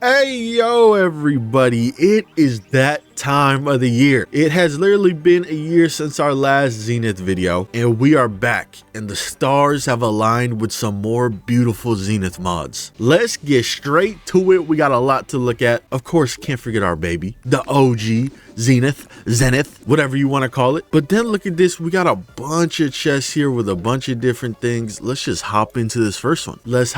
Hey yo everybody, it is that time of the year. It has literally been a year since our last Zenith video, and we are back, and the stars have aligned with some more beautiful Zenith mods. Let's get straight to it. We got a lot to look at. Of course, can't forget our baby, the OG Zenith, whatever you want to call it. But then look at this, we got a bunch of chests here with a bunch of different things. Let's just hop into this first one. Let's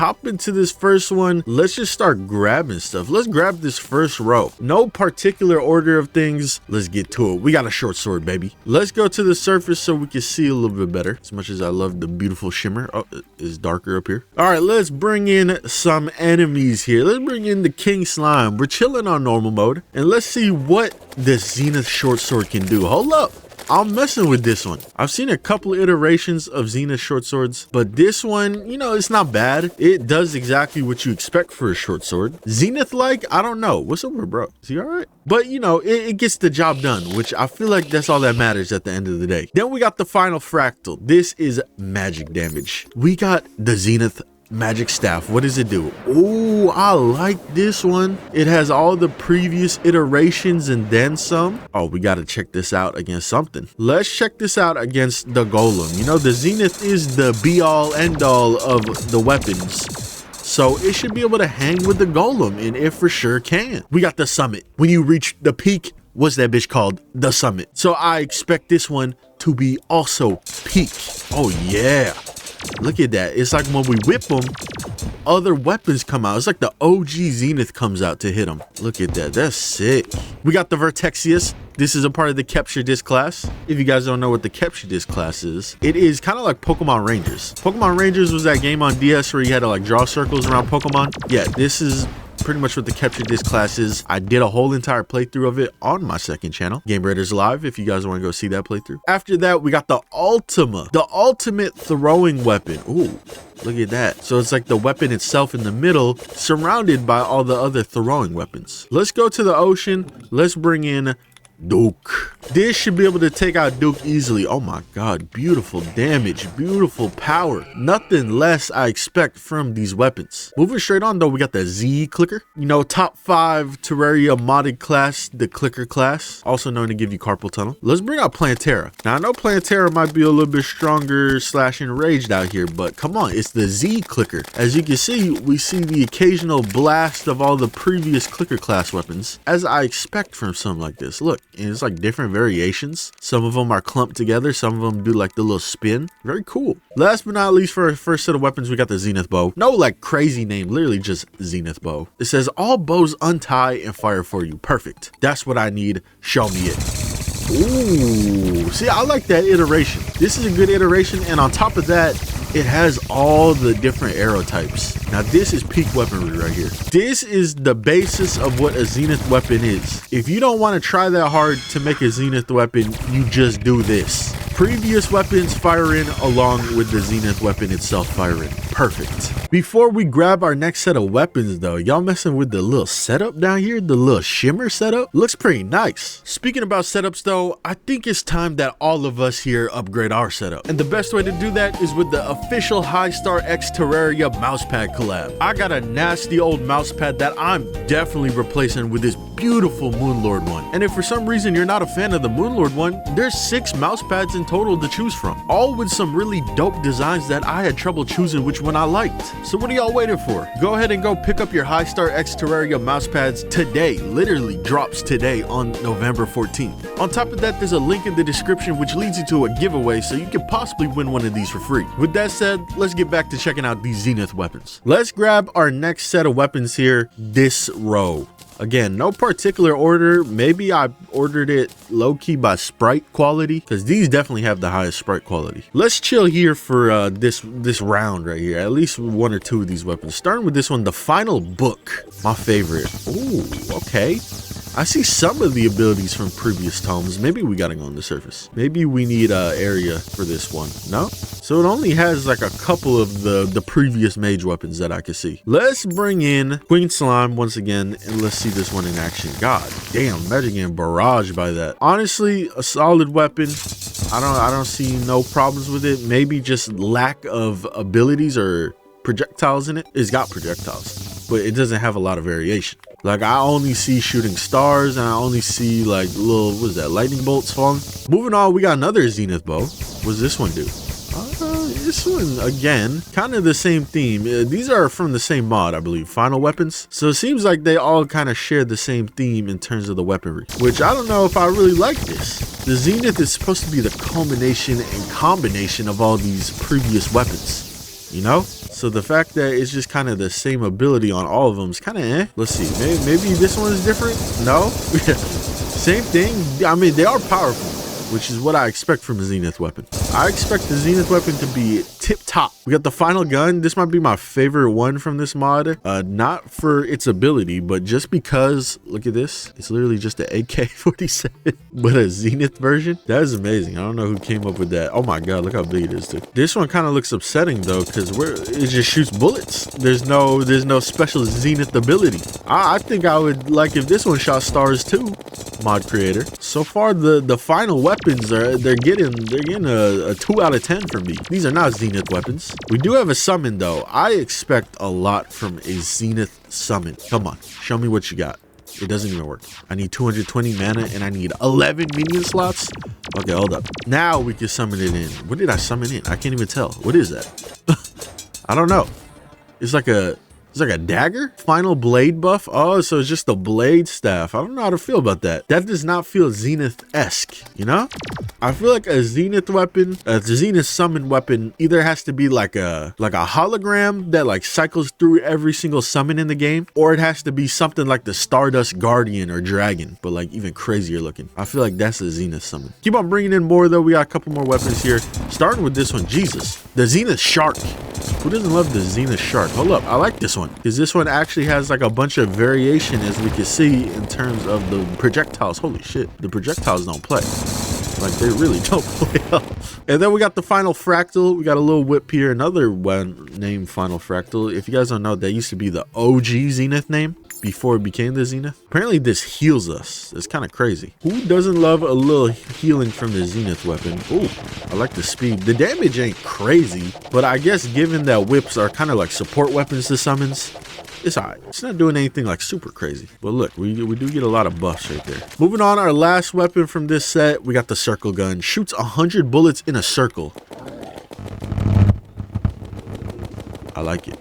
just start grabbing stuff. Let's grab this first row. No particular order of things. Let's get to it. We got a short sword, baby. Let's go to the surface so we can see a little bit better. As much as I love the beautiful shimmer. Oh, it's darker up here. All right, let's bring in some enemies here. Let's bring in the King Slime. We're chilling on normal mode, and let's see what this Zenith short sword can do. Hold up, I'm messing with this one. I've seen a couple iterations of Zenith short swords, but this one, you know, it's not bad. It does exactly what you expect for a short sword. Zenith-like, I don't know. What's over, bro? Is he all right? But, you know, it gets the job done, which I feel like that's all that matters at the end of the day. Then we got the final fractal. This is magic damage. We got the Zenith magic staff. What does it do? Oh, I like this one. It has all the previous iterations and then some. Oh, we got to check this out against something. Let's check this out against the golem. You know, the Zenith is the be all end all of the weapons, so it should be able to hang with the golem, and it for sure can. We got the summit. When you reach the peak, what's that bitch called? The summit. So I expect this one to be also peak. Oh yeah, look at that. It's like when we whip them, other weapons come out. It's like the OG Zenith comes out to hit them. Look at that. That's sick. We got the Vertexius. This is a part of the Capture Disc class. If you guys don't know what the Capture Disc class is, it is kind of like Pokemon Rangers. Pokemon Rangers was that game on DS where you had to like draw circles around Pokemon. Yeah, this is pretty much what the Capture Disc class is. I did a whole entire playthrough of it on my second channel, Game Raiders Live, if you guys want to go see that playthrough. After that, we got the Ultima, the ultimate throwing weapon. Ooh, look at that. So it's like the weapon itself in the middle, surrounded by all the other throwing weapons. Let's go to the ocean. Let's bring in Duke. This should be able to take out Duke easily. Oh my god, beautiful damage, beautiful power. Nothing less I expect from these weapons. Moving straight on though, we got the Z clicker. You know, top 5 Terraria modded class, the clicker class, also known to give you carpal tunnel. Let's bring out Plantera. Now I know Plantera might be a little bit stronger slash enraged out here, but come on, it's the Z clicker. As you can see, we see the occasional blast of all the previous clicker class weapons, as I expect from something like this. Look, and it's like different variations. Some of them are clumped together, some of them do like the little spin. Very cool. Last but not least, for our first set of weapons, we got the Zenith bow. No like crazy name, literally just Zenith bow. It says all bows untie and fire for you. Perfect. That's what I need. Show me it. Ooh, see, I like that iteration. This is a good iteration, and on top of that, it has all the different arrow types. Now this is peak weaponry right here. This is the basis of what a Zenith weapon is. If you don't want to try that hard to make a Zenith weapon, you just do this. Previous weapons fire in along with the Zenith weapon itself fire in. Perfect. Before we grab our next set of weapons though, y'all messing with the little setup down here? The little shimmer setup? Looks pretty nice. Speaking about setups though, I think it's time that all of us here upgrade our setup. And the best way to do that is with the official High-Star X Terraria mousepad collab. I got a nasty old mousepad that I'm definitely replacing with this beautiful Moonlord one. And if for some reason you're not a fan of the Moonlord one, there's 6 mousepads in total to choose from, all with some really dope designs that I had trouble choosing which one I liked. So what are y'all waiting for? Go ahead and go pick up your High-Star X Terraria mousepads today. Literally drops today on November 14th. On top of that, there's a link in the description which leads you to a giveaway, so you could possibly win one of these for free. With that said, let's get back to checking out these Zenith weapons. Let's grab our next set of weapons here, this row. Again, no particular order. Maybe I ordered it low-key by sprite quality, because these definitely have the highest sprite quality. Let's chill here for this round right here. At least 1 or 2 of these weapons. Starting with this one, the Final Book. My favorite. Ooh, okay. I see some of the abilities from previous tomes. Maybe we gotta go on the surface. Maybe we need an area for this one. No? So it only has like a couple of the previous mage weapons that I can see. Let's bring in Queen Slime once again, and let's see this one in action. God damn, imagine getting barraged by that. Honestly, a solid weapon. I don't see no problems with it. Maybe just lack of abilities or projectiles in it. It's got projectiles. but it doesn't have a lot of variation. Like, I only see shooting stars, and I only see like little, what is that, lightning bolts falling. Moving on, we got another Zenith bow. What does this one do? This one, again, kind of the same theme. These are from the same mod, I believe, Final Weapons. So it seems like they all kind of share the same theme in terms of the weaponry, which I don't know if I really like this. The Zenith is supposed to be the culmination and combination of all these previous weapons, you know? So the fact that it's just kind of the same ability on all of them is kind of eh. Let's see, maybe this one is different? No? Same thing. I mean, they are powerful, which is what I expect from a Zenith weapon. I expect the Zenith weapon to be tip top. We got the final gun. This might be my favorite one from this mod. Not for its ability, but just because, look at this. It's literally just an AK-47, but a Zenith version. That is amazing. I don't know who came up with that. Oh my God, look how big it is too. This one kind of looks upsetting though, because it just shoots bullets. There's no special Zenith ability. I think I would like if this one shot stars too, mod creator. So far, the final weapons they're getting a 2 out of 10 from me. These are not Zenith weapons. We do have a summon though. I expect a lot from a Zenith summon. Come on, show me what you got. It doesn't even work. I need 220 mana and I need 11 minion slots. Okay, hold up. Now we can summon it in. What did I summon in? I can't even tell. What is that? I don't know. It's like a dagger? Final blade buff? Oh, so it's just the blade staff. I don't know how to feel about that. That does not feel Zenith-esque, you know? I feel like a Zenith weapon, a Zenith summon weapon either has to be like a hologram that like cycles through every single summon in the game, or it has to be something like the Stardust Guardian or Dragon, but like even crazier looking. I feel like that's a Zenith summon. Keep on bringing in more though. We got a couple more weapons here. Starting with this one, Jesus. The Zenith Shark. Who doesn't love the Zenith Shark? Hold up, I like this one because this one actually has like a bunch of variation, as we can see, in terms of the projectiles. Holy shit, the projectiles don't play. Like, they really don't play. And then we got the Final Fractal. We got a little whip here, another one named Final Fractal. If you guys don't know, that used to be the OG Zenith name before it became the Zenith. Apparently this heals us. It's kind of crazy. Who doesn't love a little healing from the Zenith weapon? Ooh, I like the speed. The damage ain't crazy, but I guess given that whips are kind of like support weapons to summons, it's alright. It's not doing anything like super crazy. But look, we do get a lot of buffs right there. Moving on, our last weapon from this set, we got the circle gun. Shoots 100 bullets in a circle. I like it.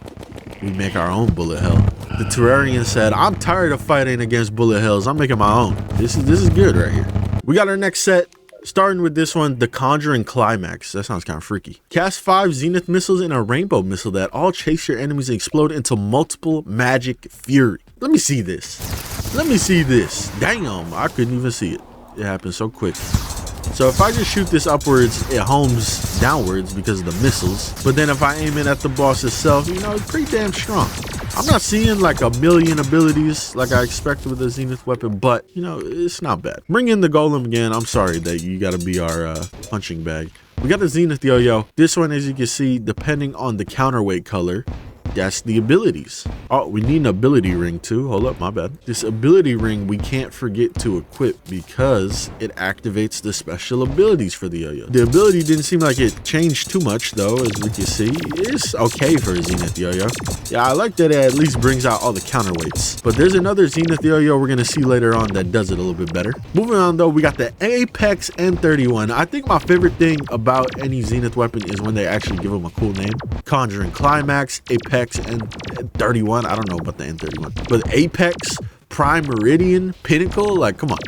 We make our own bullet hell. The Terrarian said, I'm tired of fighting against bullet hells. I'm making my own. This is good right here. We got our next set. Starting with this one, the Conjuring Climax. That sounds kind of freaky. Cast 5 Zenith missiles and a rainbow missile that all chase your enemies and explode into multiple magic fury. Let me see this. Let me see this. Damn, I couldn't even see it. It happened so quick. So if I just shoot this upwards, it homes downwards because of the missiles. But then if I aim it at the boss itself, you know, it's pretty damn strong. I'm not seeing like a million abilities like I expected with a Zenith weapon, but you know, it's not bad. Bring in the Golem again. I'm sorry that you gotta be our punching bag. We got the Zenith Yo-Yo. This one, as you can see, depending on the counterweight color, that's the abilities. Oh, we need an ability ring too. Hold up, my bad. This ability ring we can't forget to equip because it activates the special abilities for the yo-yo. The ability didn't seem like it changed too much though, as we can see. It's okay for a Zenith yo-yo. Yeah, I like that it at least brings out all the counterweights. But there's another Zenith yo-yo we're gonna see later on that does it a little bit better. Moving on though, we got the Apex N31. I think my favorite thing about any Zenith weapon is when they actually give them a cool name. Conjuring Climax, Apex N31. I don't know about the N31, but Apex, Prime Meridian, Pinnacle, like come on.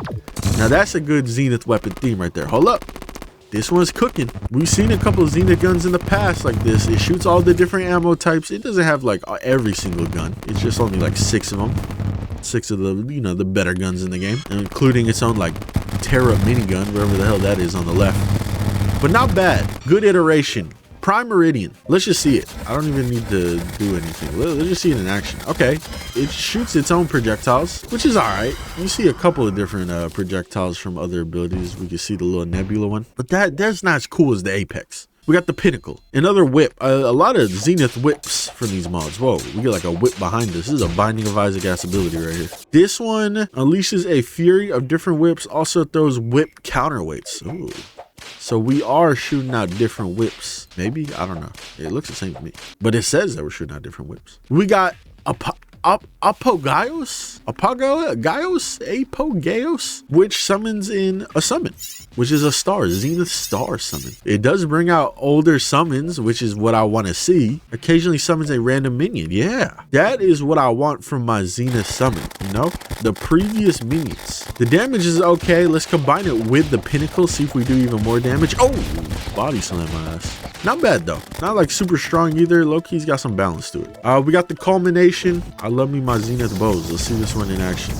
Now that's a good Zenith weapon theme right there. Hold up, this one's cooking. We've seen a couple of Zenith guns in the past like this. It shoots all the different ammo types. It doesn't have like every single gun. It's just only like 6 of them. 6 of the, you know, the better guns in the game, including its own like Terra minigun, wherever the hell that is on the left. But not bad. Good iteration. Prime Meridian. Let's just see it. I don't even need to do anything. Let's just see it in action. Okay. It shoots its own projectiles, which is all right. You see a couple of different projectiles from other abilities. We can see the little nebula one, but that's not as cool as the Apex. We got the Pinnacle, another whip. A lot of Zenith whips for these mods. Whoa, we get like a whip behind us. This is a Binding of Isaac ass ability right here. This one unleashes a fury of different whips, also throws whip counterweights. Ooh. So we are shooting out different whips. Maybe, I don't know. It looks the same to me, but it says that we're shooting out different whips. We got Apogaios, which summons in a summon, which is a star, Zenith star summon. It does bring out older summons, which is what I want to see. Occasionally summons a random minion. Yeah, that is what I want from my Zenith summon, you know? The previous minions. The damage is okay. Let's combine it with the pinnacle, see if we do even more damage. Oh, body slam my ass. Not bad though. Not like super strong either. Low-key's got some balance to it. We got the culmination. I love me my Zenith bows. Let's see this one in action.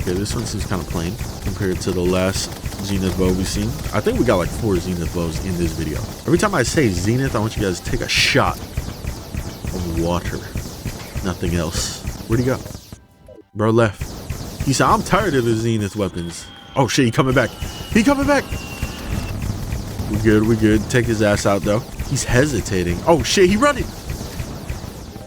Okay, this one seems kind of plain compared to the last Zenith bow we've seen. I think we got like 4 Zenith bows in this video. Every time I say Zenith, I want you guys to take a shot of water. Nothing else. Where'd he go? Bro left. He said, I'm tired of the Zenith weapons. Oh shit, he coming back. He coming back. We good, we good. Take his ass out though. He's hesitating. Oh shit, he running.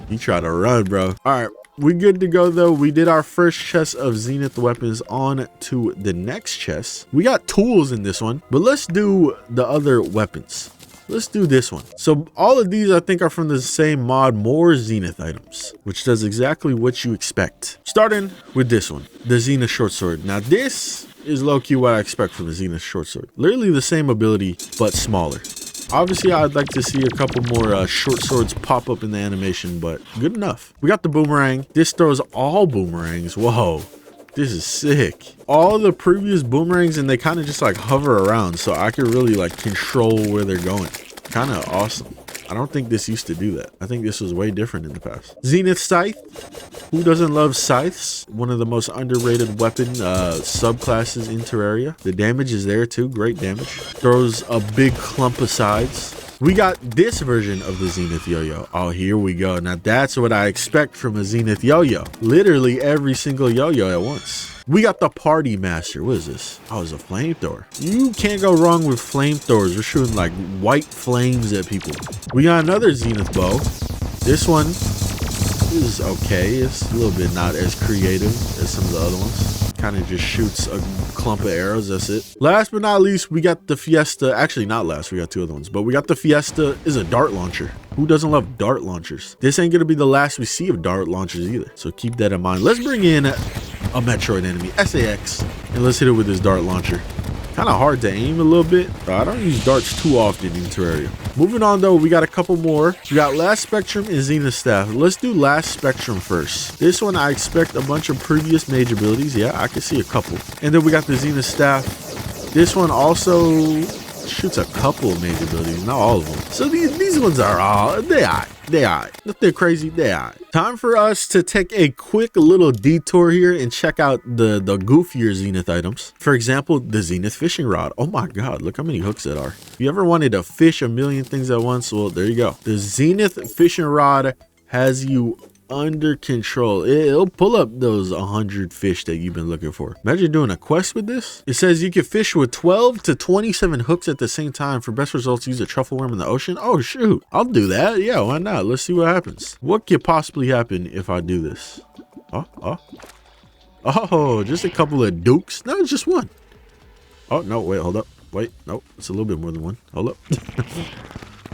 He tried to run, bro. All right, we good to go though. We did our first chest of Zenith weapons. On to the next chest. We got tools in this one, but let's do the other weapons. Let's do this one. So all of these I think are from the same mod, more Zenith items, which does exactly what you expect. Starting with this one, the Zenith short sword. Now this is low-key what I expect from the Zenith short sword. Literally the same ability, but smaller. Obviously, I'd like to see a couple more short swords pop up in the animation, but good enough. We got the boomerang. This throws all boomerangs. Whoa, this is sick. All the previous boomerangs, and they kind of just like hover around, so I can really like control where they're going. Kind of awesome. I don't think this used to do that. I think this was way different in the past. Zenith Scythe. Who doesn't love scythes? One of the most underrated weapon subclasses in Terraria. The damage is there too. Great damage. Throws a big clump of sides. We got this version of the Zenith Yo-Yo. Oh, here we go. Now that's what I expect from a Zenith Yo-Yo. Literally every single Yo-Yo at once. We got the Party Master. What is this? Oh, it's a flamethrower. You can't go wrong with flamethrowers. We're shooting like white flames at people. We got another Zenith bow. This one is okay. It's a little bit not as creative as some of the other ones. Kind of just shoots a clump of arrows. That's it. Last but not least, we got the Fiesta. Actually, not last. We got 2 other ones. But we got the Fiesta. Is a dart launcher. Who doesn't love dart launchers? This ain't going to be the last we see of dart launchers either. So keep that in mind. Let's bring in a Metroid enemy, SAX, and let's hit it with this dart launcher. Kind of hard to aim a little bit, but I don't use darts too often in Terraria. Moving on though, we got a couple more. We got Last Spectrum and Zenith Staff. Let's do Last Spectrum first. This one I expect a bunch of previous mage abilities. Yeah, I can see a couple. And then we got the Zenith Staff. This one also shoots a couple of mage abilities, not all of them. So these ones are all, they are. Nothing crazy, they are. Time for us to take a quick little detour here and check out the goofier Zenith items. For example, the Zenith fishing rod. Oh my god, look how many hooks that are. If you ever wanted to fish a million things at once, well, there you go. The Zenith fishing rod has you under control. It'll pull up those 100 fish that you've been looking for. Imagine doing a quest with this. It says you can fish with 12 to 27 hooks at the same time. For best results, use a truffle worm in the ocean. Oh shoot, I'll do that. Yeah, why not? Let's see what happens. What could possibly happen if I do this? Oh, just a couple of dukes. No, it's just one. Oh no, wait, hold up. Wait, no, it's a little bit more than one. Hold up.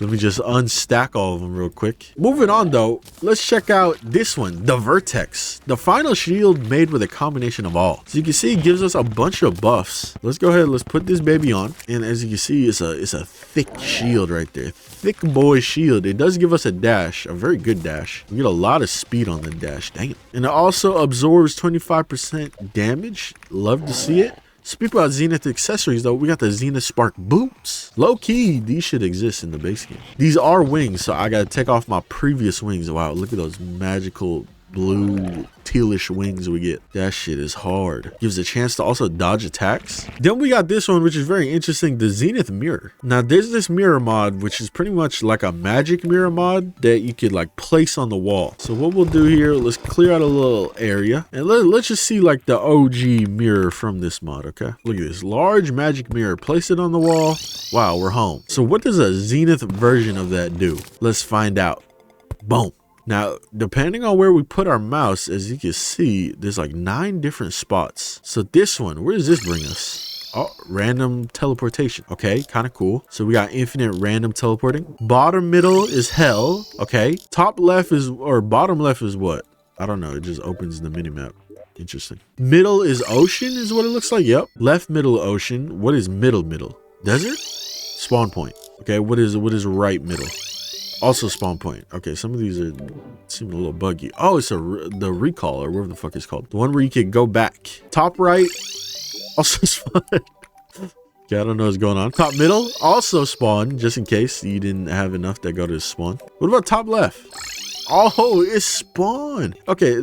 Let me just unstack all of them real quick. Moving on though, let's check out this one, the Vertex. The final shield made with a combination of all. So you can see it gives us a bunch of buffs. Let's go ahead, let's put this baby on. And as you can see, it's a thick shield right there. Thick boy shield. It does give us a dash, a very good dash. We get a lot of speed on the dash, dang it. And it also absorbs 25% damage. Love to see it. Speak about Zenith accessories though, we got the Zenith Spark boots. Low key, these should exist in the base game. These are wings, so I gotta take off my previous wings. Wow, look at those magical blue tealish wings we get. That shit is hard. Gives a chance to also dodge attacks. Then we got this one, which is very interesting, the Zenith mirror. Now there's this mirror mod, which is pretty much like a magic mirror mod that you could like place on the wall. So what we'll do here, let's clear out a little area and let's just see like the OG mirror from this mod. Okay, look at this large magic mirror, place it on the wall. Wow, we're home. So what does a Zenith version of that do? Let's find out. Boom. Now, depending on where we put our mouse, as you can see, there's like 9 different spots. So this one, where does this bring us? Oh, random teleportation. Okay, kind of cool. So we got infinite random teleporting. Bottom middle is hell. Okay. Top left is, or bottom left is what? I don't know. It just opens the minimap. Interesting. Middle is ocean is what it looks like. Yep. Left middle ocean. What is middle? Desert? Spawn point. Okay. What is right middle? Also spawn point. Okay. Some of these are seem a little buggy. Oh, it's the recall or whatever the fuck it's called. The one where you can go back. Top right. Also spawn. Okay, I don't know what's going on. Top middle, also spawn, just in case you didn't have enough that go to spawn. What about top left? Oh, it's spawn. Okay,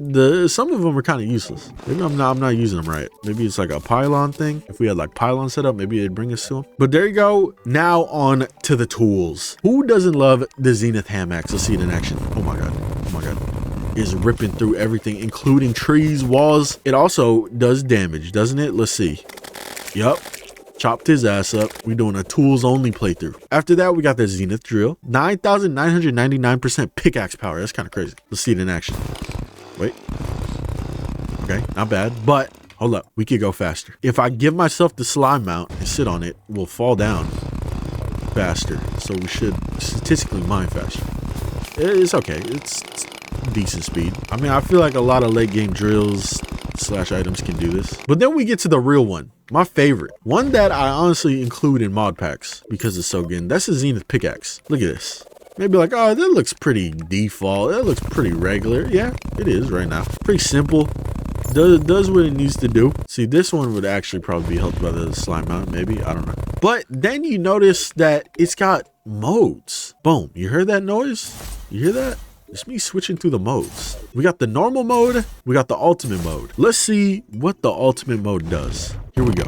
some of them are kind of useless. Maybe I'm not using them right. Maybe it's like a pylon thing. If we had like pylon set up, maybe it'd bring us to them. But there you go. Now on to the tools. Who doesn't love the Zenith hand axe? Let's see it in action. Oh my god. Oh my god. Is ripping through everything, including trees, walls. It also does damage, doesn't it? Let's see. Yup. Chopped his ass up. We're doing a tools only playthrough. After that, we got the Zenith drill. 9,999% pickaxe power. That's kind of crazy. Let's see it in action. Wait. Okay, not bad. But hold up. We could go faster. If I give myself the slime mount and sit on it, we'll fall down faster. So we should statistically mine faster. It's okay. It's decent speed. I mean, I feel like a lot of late game drills / items can do this. But then we get to the real one. My favorite. One that I honestly include in mod packs because it's so good. That's the Zenith pickaxe. Look at this. Maybe like, oh, that looks pretty default. That looks pretty regular. Yeah, it is right now. Pretty simple. Does what it needs to do. See, this one would actually probably be helped by the slime mount, maybe. I don't know. But then you notice that it's got modes. Boom. You heard that noise? You hear that? It's me switching through the modes. We got the normal mode. We got the ultimate mode. Let's see what the ultimate mode does. Here we go.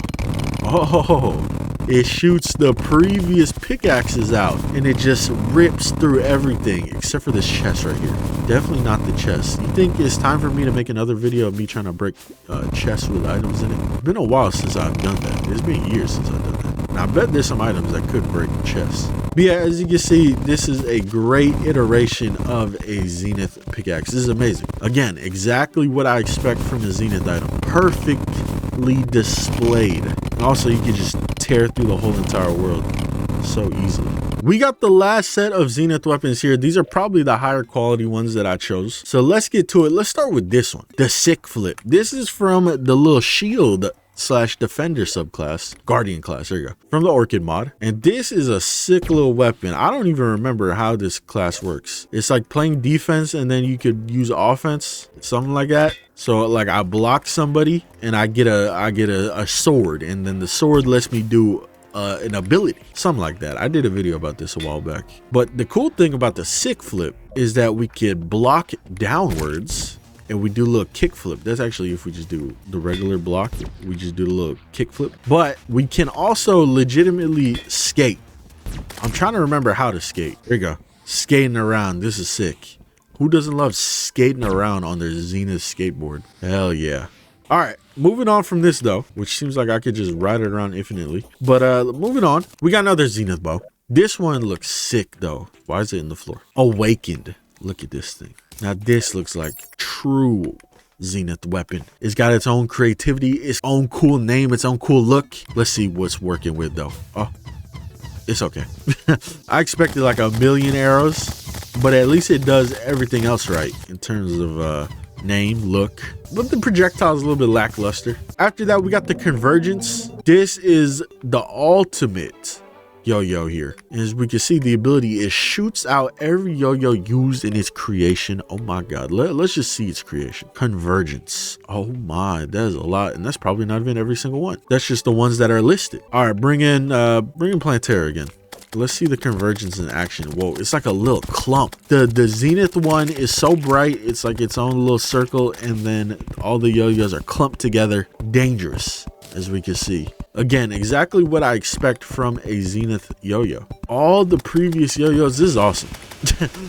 Oh, it shoots the previous pickaxes out and it just rips through everything except for this chest right here. Definitely not the chest. You think it's time for me to make another video of me trying to break chests with items in it? It's been a while since I've done that. It's been years since I've done that. Now, I bet there's some items that could break chests. But yeah, as you can see, this is a great iteration of a Zenith pickaxe. This is amazing. Again, exactly what I expect from a Zenith item. Perfectly displayed. And also, you can just tear through the whole entire world so easily. We got the last set of Zenith weapons here. These are probably the higher quality ones that I chose. So let's get to it. Let's start with this one, the sick flip. This is from the little shield / defender subclass, guardian class, there you go, from the Orchid mod. And this is a sick little weapon. I don't even remember how this class works. It's like playing defense and then you could use offense, something like that. So like I block somebody and I get a sword, and then the sword lets me do an ability, something like that. I did a video about this a while back. But the cool thing about the sick flip is that we could block downwards and we do a little kick flip. That's actually if we just do the regular block, we just do the little kick flip. But we can also legitimately skate. I'm trying to remember how to skate. There you go. Skating around. This is sick. Who doesn't love skating around on their Zenith skateboard? Hell yeah. All right, moving on from this though, which seems like I could just ride it around infinitely. But moving on, we got another Zenith bow. This one looks sick though. Why is it in the floor? Awakened. Look at this thing. Now this looks like true Zenith weapon. It's got its own creativity, its own cool name, its own cool look. Let's see what's working with though. Oh, it's okay. I expected like a million arrows, but at least it does everything else right in terms of name, look. But the projectile is a little bit lackluster. After that, we got the convergence. This is the ultimate yo-yo here. As we can see, the ability, it shoots out every yo-yo used in its creation. Oh my god, let's just see its creation. Convergence. Oh my, that is a lot, and that's probably not even every single one. That's just the ones that are listed. All right, bring in Planetara again. Let's see the convergence in action. Whoa, it's like a little clump. The Zenith one is so bright, it's like its own little circle, and then all the yo-yos are clumped together. Dangerous, as we can see. Again, exactly what I expect from a Zenith yo-yo. All the previous yo-yos, this is awesome.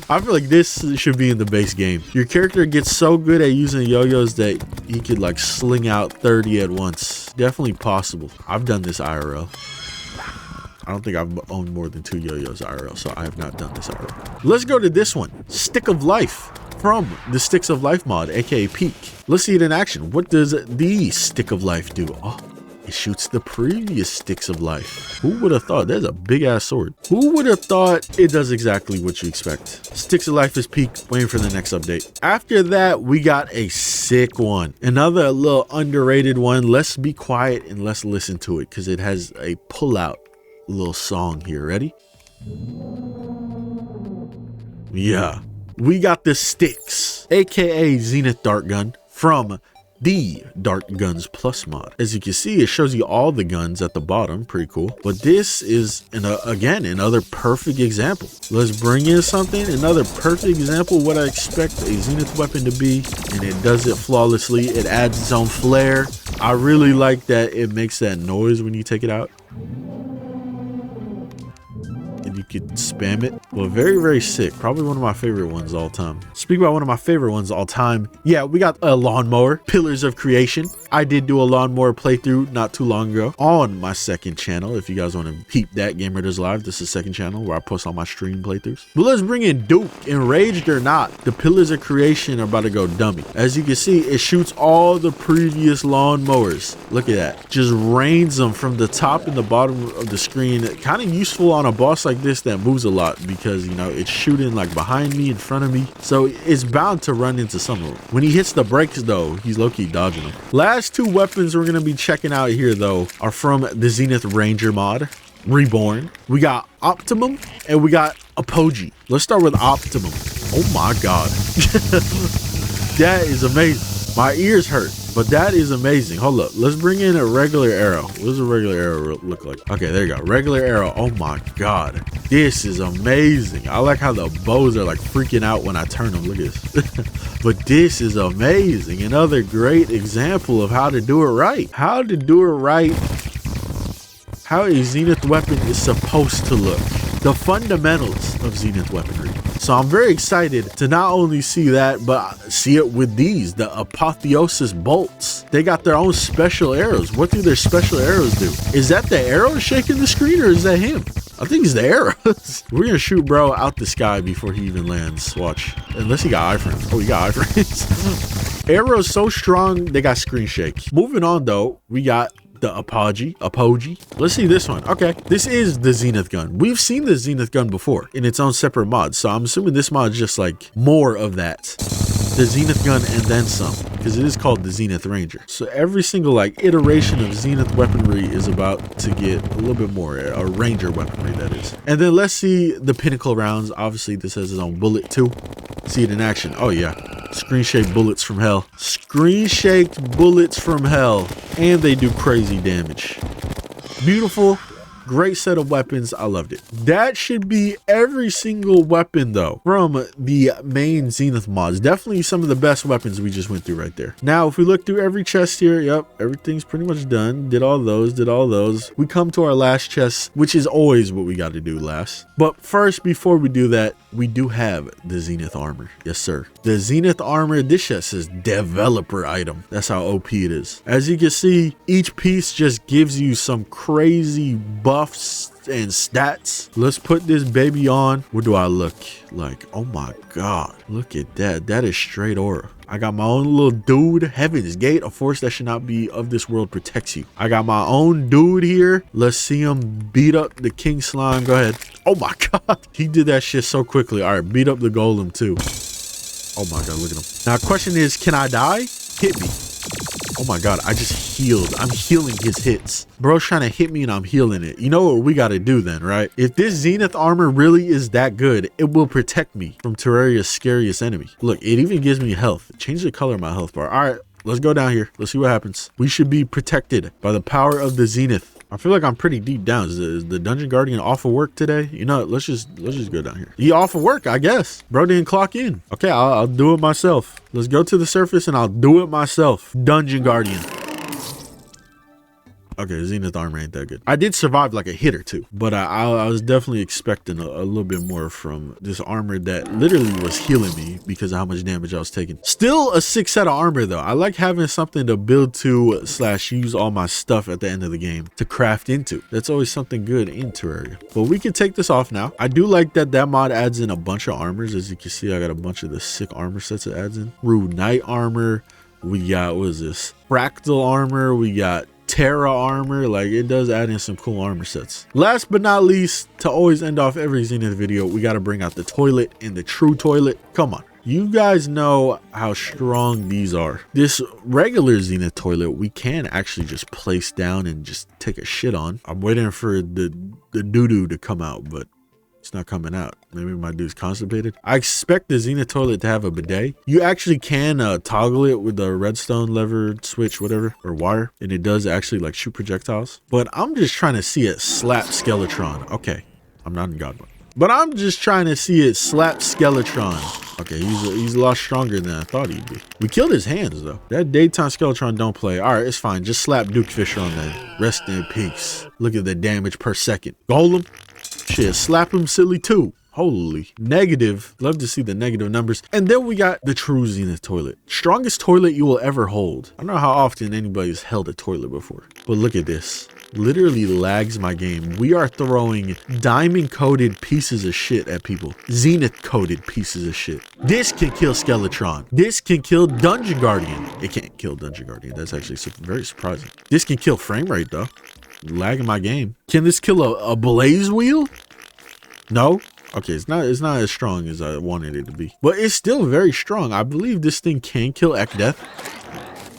I feel like this should be in the base game. Your character gets so good at using yo-yos that he could like sling out 30 at once. Definitely possible. I've done this IRL. I don't think I've owned more than 2 yo-yos IRL, so I have not done this IRL. Let's go to this one, Stick of Life, from the Sticks of Life mod, aka Peak. Let's see it in action. What does the Stick of Life do? Oh, it shoots the previous sticks of life. Who would have thought? There's a big ass sword. Who would have thought it does exactly what you expect? Sticks of life is peaked, waiting for the next update. After that, we got a sick one. Another little underrated one. Let's be quiet and let's listen to it because it has a pull-out little song here. Ready? Yeah. We got the sticks, aka Zenith dart gun from the Dart Guns Plus mod. As you can see, it shows you all the guns at the bottom. Pretty cool. But this is again another perfect example. Let's bring in something, another perfect example of what I expect a Zenith weapon to be, and it does it flawlessly. It adds its own flair. I really like that it makes that noise when you take it out. You could spam it. Well, very, very sick. Probably one of my favorite ones all time. Speak about one of my favorite ones all time. Yeah, we got a lawnmower, Pillars of Creation. I did do a lawnmower playthrough not too long ago on my second channel. If you guys want to peep that, Gamer Does Live, this is the second channel where I post all my stream playthroughs. But let's bring in Duke. Enraged or not, the Pillars of Creation are about to go dummy. As you can see, it shoots all the previous lawnmowers. Look at that. Just rains them from the top and the bottom of the screen. Kind of useful on a boss like this that moves a lot because, you know, it's shooting like behind me, in front of me. So it's bound to run into some of them. When he hits the brakes, though, he's low-key dodging them. Last two weapons we're going to be checking out here, though, are from the Zenith Ranger mod, Reborn. We got Optimum and we got Apogee. Let's start with Optimum. Oh my God. That is amazing. My ears hurt, but that is amazing. Hold up. Let's bring in a regular arrow. What does a regular arrow look like? Okay, there you go. Regular arrow. Oh my God. This is amazing. I like how the bows are like freaking out when I turn them. Look at this. But this is amazing. Another great example of how to do it right. How to do it right. How a Zenith weapon is supposed to look. The fundamentals of Zenith weaponry. So I'm very excited to not only see that, but see it with these, the Apotheosis bolts. They got their own special arrows. What do their special arrows do? Is that the arrow shaking the screen or is that him? I think it's the arrows. We're gonna shoot bro out the sky before he even lands. Watch. Unless he got iframes. Oh, he got iframes. Arrows so strong, they got screen shake. Moving on though, we got the Apogee. Let's see this one. Okay, this is the Zenith gun. We've seen the Zenith gun before in its own separate mod, so I'm assuming this mod is just like more of that. The Zenith gun and then some, because it is called the Zenith Ranger. So every single like iteration of Zenith weaponry is about to get a little bit more, a Ranger weaponry that is. And then let's see the pinnacle rounds. Obviously this has its own bullet too. See it in action. Oh yeah, screen shake bullets from hell. Screen shaked bullets from hell, and they do crazy damage. Beautiful. Great set of weapons. I loved it. That should be every single weapon though from the main Zenith mods. Definitely some of the best weapons we just went through right there. Now if we look through every chest here, yep, everything's pretty much done. Did all those. We come to our last chest, which is always what we got to do last. But first, before we do that, we do have the Zenith armor. Yes sir. The Zenith armor, this chest says developer item. That's how OP it is. As you can see, each piece just gives you some crazy buffs and stats. Let's put this baby on. What do I look like? Oh my God, look at that. That is straight aura. I got my own little dude. Heaven's Gate, a force that should not be of this world, protects you. I got my own dude here. Let's see him beat up the King Slime. Go ahead. Oh my God, he did that shit so quickly. All right, beat up the Golem too. Oh my God, look at him. Now question is, can I die? Hit me. Oh my God, I just healed. I'm healing his hits. Bro's trying to hit me and I'm healing it. You know what we got to do then, right? If this Zenith armor really is that good, it will protect me from Terraria's scariest enemy. Look, it even gives me health. Change the color of my health bar. All right, let's go down here. Let's see what happens. We should be protected by the power of the Zenith. I feel like I'm pretty deep down. Is the Dungeon Guardian off of work today? You know, let's just go down here. He off of work, I guess. Bro didn't clock in. Okay, I'll do it myself. Let's go to the surface and I'll do it myself. Dungeon Guardian. Okay, Zenith armor ain't that good. I did survive like a hit or two, but I was definitely expecting a little bit more from this armor that literally was healing me because of how much damage I was taking. Still a sick set of armor though. I like having something to build to / use all my stuff at the end of the game to craft into. That's always something good in Terraria. But we can take this off now. I do like that mod adds in a bunch of armors. As you can see, I got a bunch of the sick armor sets it adds in. Rude Knight armor. We got, what is this? Fractal armor. We got Terra armor. Like, it does add in some cool armor sets. Last but not least, to always end off every Zenith video, we got to bring out the toilet and the true toilet. Come on. You guys know how strong these are. This regular Zenith toilet, we can actually just place down and just take a shit on. I'm waiting for the doo-doo to come out, but it's not coming out. Maybe my dude's constipated. I expect the Zenith toilet to have a bidet. You actually can toggle it with the redstone lever switch, whatever, or wire, and it does actually like shoot projectiles. But I'm just trying to see it slap Skeletron. Okay, I'm not in God mode. But I'm just trying to see it slap Skeletron. Okay, he's a lot stronger than I thought he'd be. We killed his hands though. That daytime Skeletron don't play. All right, it's fine. Just slap Duke Fisher on that. Rest in peace. Look at the damage per second. Golem. Shit, slap him silly too. Holy negative. Love to see the negative numbers. And then we got the true Zenith toilet. Strongest toilet you will ever hold. I don't know how often anybody's held a toilet before, but look at this. Literally lags my game. We are throwing diamond coated pieces of shit at people. Zenith coated pieces of shit. This can kill Skeletron. This can kill Dungeon Guardian. It can't kill Dungeon Guardian. That's actually very surprising. This can kill frame rate though. Lagging my game. Can this kill a blaze wheel? No. Okay, it's not as strong as I wanted it to be, but it's still very strong. I believe this thing can kill Ekdeath,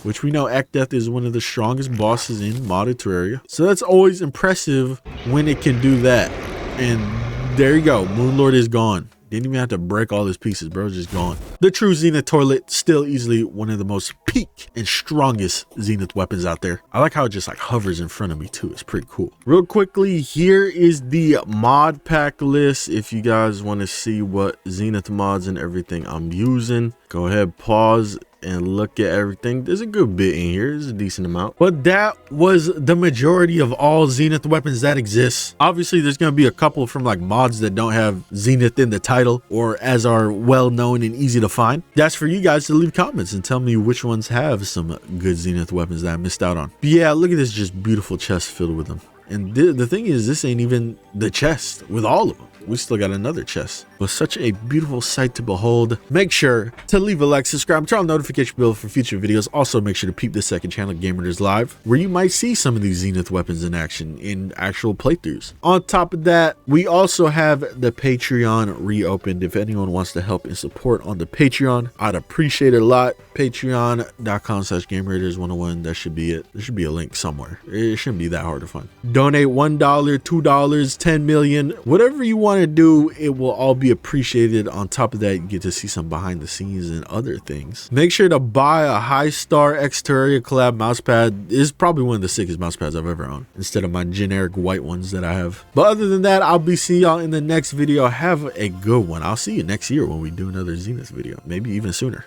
which we know Ekdeath is one of the strongest bosses in modded Terraria. So that's always impressive when it can do that. And there you go. Moonlord is gone. Didn't even have to break all his pieces, bro. Just gone. The true Zenith toilet, still easily one of the most peak and strongest Zenith weapons out there. I like how it just like hovers in front of me too. It's pretty cool. Real quickly, here is the mod pack list. If you guys want to see what Zenith mods and everything I'm using, go ahead, pause and look at everything. There's a good bit in here. There's a decent amount, but that was the majority of all Zenith weapons that exist. Obviously there's going to be a couple from like mods that don't have Zenith in the title or as are well known and easy to find. That's for you guys to leave comments and tell me which ones have some good Zenith weapons that I missed out on. But yeah, look at this just beautiful chest filled with them. And the thing is, this ain't even the chest with all of them. We still got another chest. But such a beautiful sight to behold. Make sure to leave a like, subscribe, turn on the notification bell for future videos. Also, make sure to peep the second channel, Gamers Live, where you might see some of these Zenith weapons in action in actual playthroughs. On top of that, we also have the Patreon reopened. If anyone wants to help and support on the Patreon, I'd appreciate it a lot. Patreon.com/GameRaiders101. That should be it. There should be a link somewhere. It shouldn't be that hard to find. Donate $1, $2, 10 million, whatever you want to do, it will all be appreciated. On top of that, you get to see some behind the scenes and other things. Make sure to buy a High Star X Terraria collab mousepad. It's probably one of the sickest mousepads I've ever owned, instead of my generic white ones that I have. But other than that, I'll be seeing y'all in the next video. Have a good one. I'll see you next year when we do another Zenith video, maybe even sooner.